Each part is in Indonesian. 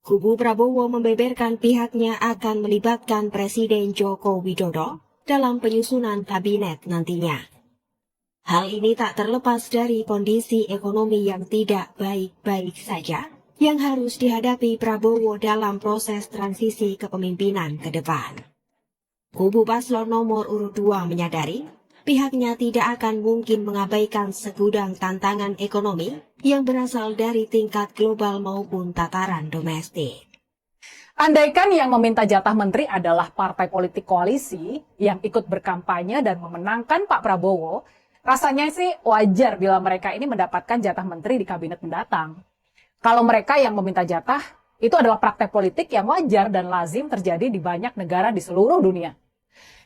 Kubu Prabowo membeberkan pihaknya akan melibatkan Presiden Joko Widodo dalam penyusunan kabinet nantinya. Hal ini tak terlepas dari kondisi ekonomi yang tidak baik-baik saja yang harus dihadapi Prabowo dalam proses transisi kepemimpinan ke depan. Kubu paslon nomor urut 2 menyadari pihaknya tidak akan mungkin mengabaikan segudang tantangan ekonomi yang berasal dari tingkat global maupun tataran domestik. Andaikan yang meminta jatah menteri adalah partai politik koalisi yang ikut berkampanye dan memenangkan Pak Prabowo, rasanya sih wajar bila mereka ini mendapatkan jatah menteri di kabinet mendatang. Kalau mereka yang meminta jatah, itu adalah praktek politik yang wajar dan lazim terjadi di banyak negara di seluruh dunia.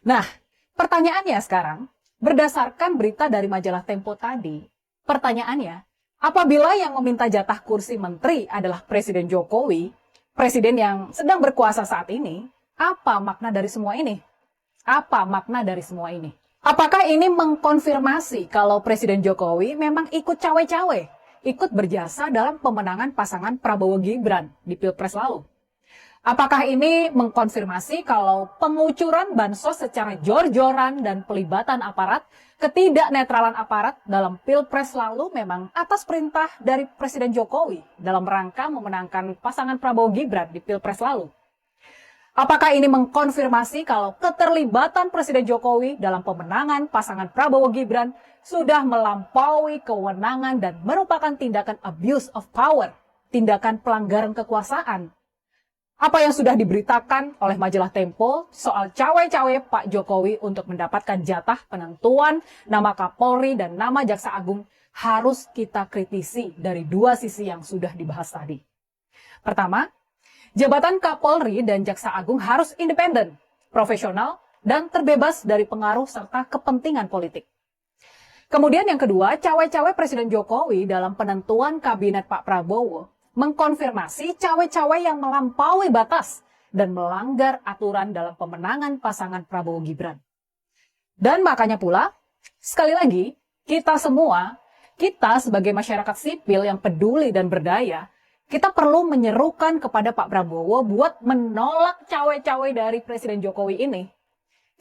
Nah, pertanyaannya sekarang, berdasarkan berita dari majalah Tempo tadi, pertanyaannya, apabila yang meminta jatah kursi menteri adalah Presiden Jokowi, presiden yang sedang berkuasa saat ini, apa makna dari semua ini? Apa makna dari semua ini? Apakah ini mengkonfirmasi kalau Presiden Jokowi memang ikut cawe-cawe, ikut berjasa dalam pemenangan pasangan Prabowo Gibran di Pilpres lalu? Apakah ini mengkonfirmasi kalau pengucuran bansos secara jor-joran dan pelibatan aparat, ketidaknetralan aparat dalam Pilpres lalu memang atas perintah dari Presiden Jokowi dalam rangka memenangkan pasangan Prabowo Gibran di Pilpres lalu? Apakah ini mengkonfirmasi kalau keterlibatan Presiden Jokowi dalam pemenangan pasangan Prabowo Gibran sudah melampaui kewenangan dan merupakan tindakan abuse of power, tindakan pelanggaran kekuasaan? Apa yang sudah diberitakan oleh majalah Tempo soal cawe-cawe Pak Jokowi untuk mendapatkan jatah penentuan nama Kapolri dan nama Jaksa Agung harus kita kritisi dari dua sisi yang sudah dibahas tadi. Pertama, jabatan Kapolri dan Jaksa Agung harus independen, profesional, dan terbebas dari pengaruh serta kepentingan politik. Kemudian yang kedua, cawe-cawe Presiden Jokowi dalam penentuan kabinet Pak Prabowo mengkonfirmasi cawe-cawe yang melampaui batas dan melanggar aturan dalam pemenangan pasangan Prabowo Gibran. Dan makanya pula, sekali lagi, kita semua, kita sebagai masyarakat sipil yang peduli dan berdaya, kita perlu menyerukan kepada Pak Prabowo buat menolak cawe-cawe dari Presiden Jokowi ini.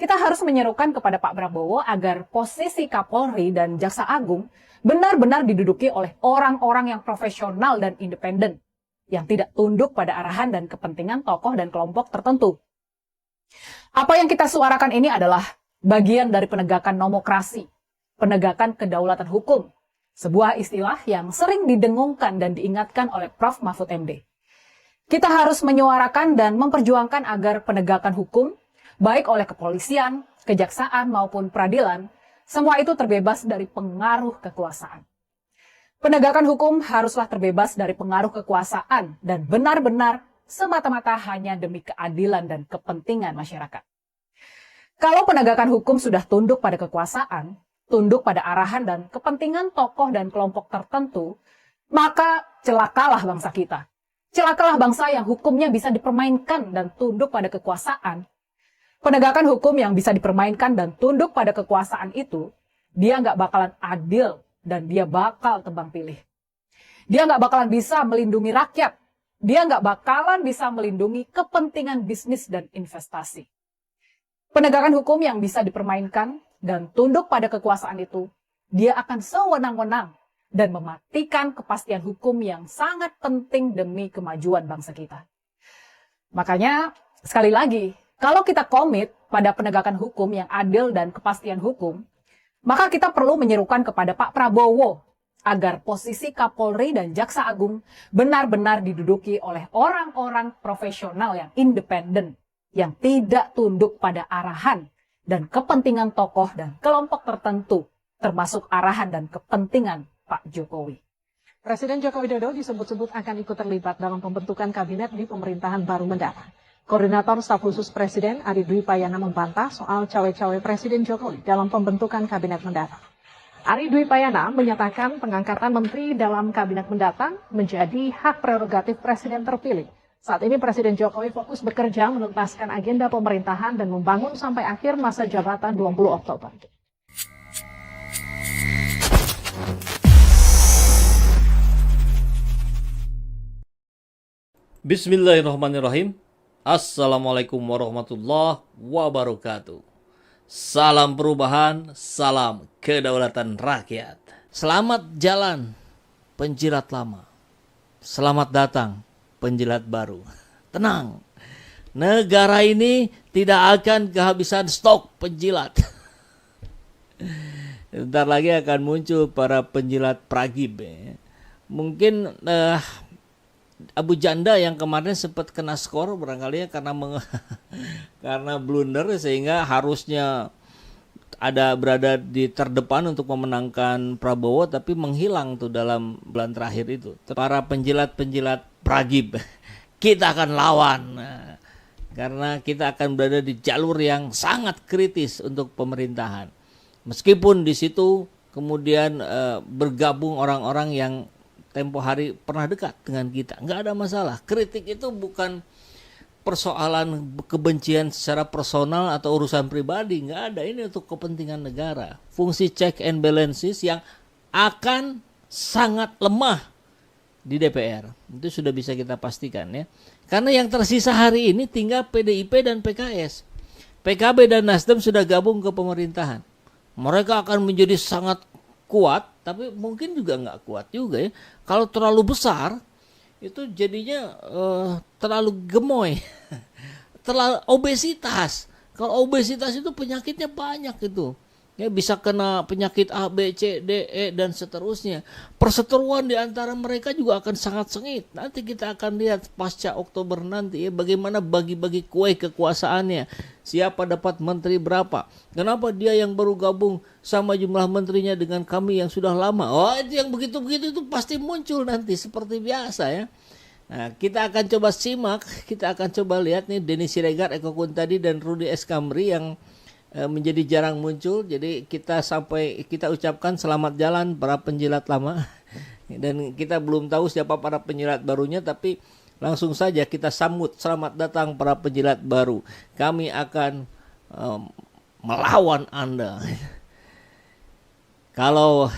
Kita harus menyerukan kepada Pak Prabowo agar posisi Kapolri dan Jaksa Agung benar-benar diduduki oleh orang-orang yang profesional dan independen, yang tidak tunduk pada arahan dan kepentingan tokoh dan kelompok tertentu. Apa yang kita suarakan ini adalah bagian dari penegakan nomokrasi, penegakan kedaulatan hukum, sebuah istilah yang sering didengungkan dan diingatkan oleh Prof. Mahfud MD. Kita harus menyuarakan dan memperjuangkan agar penegakan hukum, baik oleh kepolisian, kejaksaan maupun peradilan, semua itu terbebas dari pengaruh kekuasaan. Penegakan hukum haruslah terbebas dari pengaruh kekuasaan dan benar-benar semata-mata hanya demi keadilan dan kepentingan masyarakat. Kalau penegakan hukum sudah tunduk pada kekuasaan, tunduk pada arahan dan kepentingan tokoh dan kelompok tertentu, maka celakalah bangsa kita. Celakalah bangsa yang hukumnya bisa dipermainkan dan tunduk pada kekuasaan. Penegakan hukum yang bisa dipermainkan dan tunduk pada kekuasaan itu, dia nggak bakalan adil dan dia bakal tebang pilih. Dia nggak bakalan bisa melindungi rakyat. Dia nggak bakalan bisa melindungi kepentingan bisnis dan investasi. Penegakan hukum yang bisa dipermainkan dan tunduk pada kekuasaan itu, dia akan sewenang-wenang dan mematikan kepastian hukum yang sangat penting demi kemajuan bangsa kita. Makanya, sekali lagi, kalau kita komit pada penegakan hukum yang adil dan kepastian hukum, maka kita perlu menyerukan kepada Pak Prabowo agar posisi Kapolri dan Jaksa Agung benar-benar diduduki oleh orang-orang profesional yang independen, yang tidak tunduk pada arahan dan kepentingan tokoh dan kelompok tertentu, termasuk arahan dan kepentingan Pak Jokowi. Presiden Joko Widodo disebut-sebut akan ikut terlibat dalam pembentukan kabinet di pemerintahan baru mendatang. Koordinator Staf Khusus Presiden Ari Dwi Payana membantah soal cawe-cawe Presiden Jokowi dalam pembentukan kabinet mendatang. Ari Dwi Payana menyatakan pengangkatan menteri dalam kabinet mendatang menjadi hak prerogatif Presiden terpilih. Saat ini Presiden Jokowi fokus bekerja menuntaskan agenda pemerintahan dan membangun sampai akhir masa jabatan 20 Oktober. Bismillahirrahmanirrahim. Assalamualaikum warahmatullahi wabarakatuh. Salam perubahan, salam kedaulatan rakyat. Selamat jalan penjilat lama. Selamat datang penjilat baru. Tenang, negara ini tidak akan kehabisan stok penjilat. Bentar lagi akan muncul para penjilat pragib. Mungkin Abu Janda yang kemarin sempat kena skor barangkali ya karena karena blunder sehingga harusnya berada di terdepan untuk memenangkan Prabowo tapi menghilang tuh dalam bulan terakhir itu. Para penjilat-penjilat pragib kita akan lawan karena kita akan berada di jalur yang sangat kritis untuk pemerintahan. Meskipun di situ kemudian bergabung orang-orang yang tempo hari pernah dekat dengan kita, nggak ada masalah. Kritik itu bukan persoalan kebencian secara personal atau urusan pribadi, nggak ada. Ini untuk kepentingan negara. Fungsi check and balances yang akan sangat lemah di DPR itu sudah bisa kita pastikan ya. Karena yang tersisa hari ini tinggal PDIP dan PKS. PKB dan Nasdem sudah gabung ke pemerintahan. Mereka akan menjadi sangat kuat, tapi mungkin juga nggak kuat juga ya. Kalau terlalu besar, itu jadinya terlalu gemoy, terlalu obesitas. Kalau obesitas itu penyakitnya banyak itu. Ya, bisa kena penyakit A, B, C, D, E, dan seterusnya. Perseteruan di antara mereka juga akan sangat sengit. Nanti kita akan lihat pasca Oktober nanti ya, bagaimana bagi-bagi kue kekuasaannya. Siapa dapat menteri berapa. Kenapa dia yang baru gabung sama jumlah menterinya dengan kami yang sudah lama. Oh, itu yang begitu-begitu itu pasti muncul nanti seperti biasa ya. Nah, kita akan coba simak, kita akan coba lihat nih Denny Siregar, Eko Kuntadi, dan Rudy Eskamri yang menjadi jarang muncul. Jadi kita ucapkan selamat jalan para penjilat lama. Dan kita belum tahu siapa para penjilat barunya, tapi langsung saja kita sambut selamat datang para penjilat baru. Kami akan melawan Anda. Kalau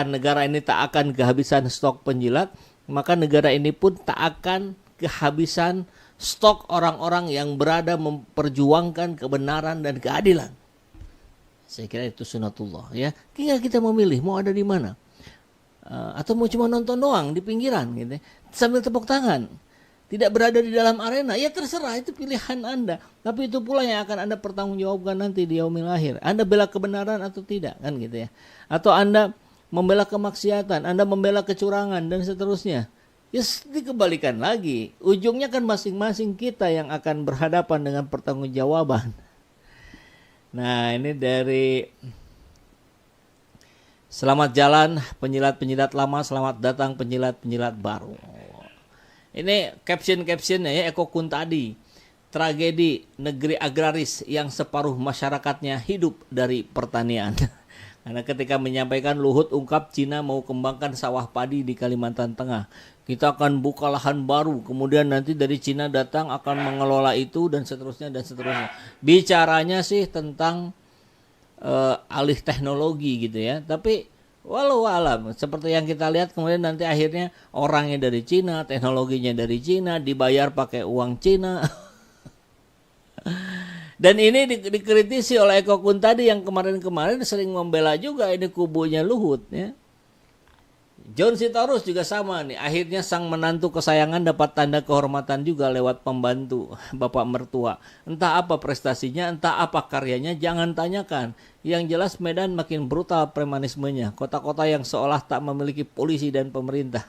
negara ini tak akan kehabisan stok penjilat, maka negara ini pun tak akan kehabisan stok orang-orang yang berada memperjuangkan kebenaran dan keadilan. Saya kira itu sunatullah ya. Tinggal kita memilih mau ada di mana. Atau mau cuma nonton doang di pinggiran gitu. Sambil tepuk tangan. Tidak berada di dalam arena, ya terserah, itu pilihan Anda. Tapi itu pula yang akan Anda pertanggungjawabkan nanti di yaumil akhir. Anda bela kebenaran atau tidak, kan gitu ya. Atau Anda membela kemaksiatan, Anda membela kecurangan dan seterusnya. Ya dikembalikan lagi. Ujungnya kan masing-masing kita yang akan berhadapan dengan pertanggungjawaban. Nah, ini dari selamat jalan penjilat-penjilat lama, selamat datang penjilat-penjilat baru. Ini caption-captionnya ya, Eko Kuntadi. Tragedi negeri agraris yang separuh masyarakatnya hidup dari pertanian. Karena ketika menyampaikan Luhut ungkap Cina mau kembangkan sawah padi di Kalimantan Tengah. Kita akan buka lahan baru, kemudian nanti dari Cina datang akan mengelola itu dan seterusnya dan seterusnya. Bicaranya sih tentang alih teknologi gitu ya. Tapi walau alam, seperti yang kita lihat kemudian nanti akhirnya orangnya dari Cina, teknologinya dari Cina, dibayar pakai uang Cina. Dan ini dikritisi oleh Eko Kuntadi yang kemarin-kemarin sering membela juga ini kubunya Luhut ya. John Sitorus juga sama nih. Akhirnya sang menantu kesayangan dapat tanda kehormatan juga lewat pembantu bapak mertua. Entah apa prestasinya, entah apa karyanya, jangan tanyakan. Yang jelas Medan makin brutal premanismenya. Kota-kota yang seolah tak memiliki polisi dan pemerintah.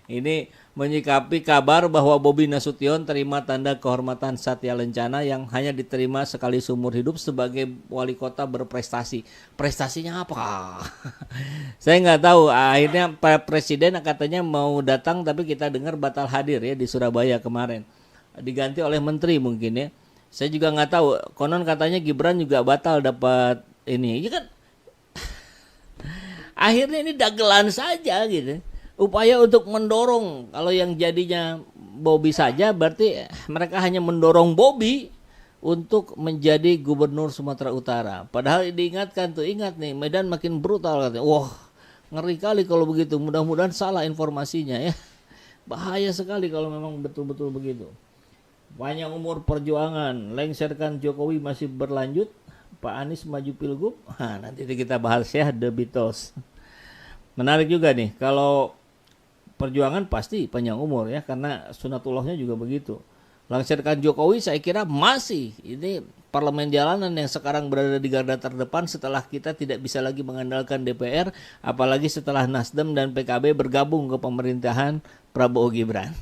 Ini menyikapi kabar bahwa Bobi Nasution terima tanda kehormatan Satya Lencana yang hanya diterima sekali seumur hidup sebagai wali kota berprestasi. Prestasinya apa? Saya nggak tahu. Akhirnya Pak Presiden katanya mau datang tapi kita dengar batal hadir ya di Surabaya kemarin. Diganti oleh menteri mungkin ya. Saya juga nggak tahu. Konon katanya Gibran juga batal dapat ini. Ya kan? Akhirnya ini dagelan saja gitu. Upaya untuk mendorong, kalau yang jadinya Bobi saja berarti mereka hanya mendorong Bobi untuk menjadi gubernur Sumatera Utara. Padahal diingatkan tuh, ingat nih Medan makin brutal katanya. Wah, ngeri kali kalau begitu. Mudah-mudahan salah informasinya ya. Bahaya sekali kalau memang betul-betul begitu. Panjang umur perjuangan, lengserkan Jokowi masih berlanjut, Pak Anies maju pilgub. Nanti kita bahas ya, The Beatles. Menarik juga nih, kalau perjuangan pasti panjang umur ya, karena sunatullahnya juga begitu. Lengserkan Jokowi saya kira masih, ini parlemen jalanan yang sekarang berada di garda terdepan setelah kita tidak bisa lagi mengandalkan DPR, apalagi setelah Nasdem dan PKB bergabung ke pemerintahan Prabowo Gibran.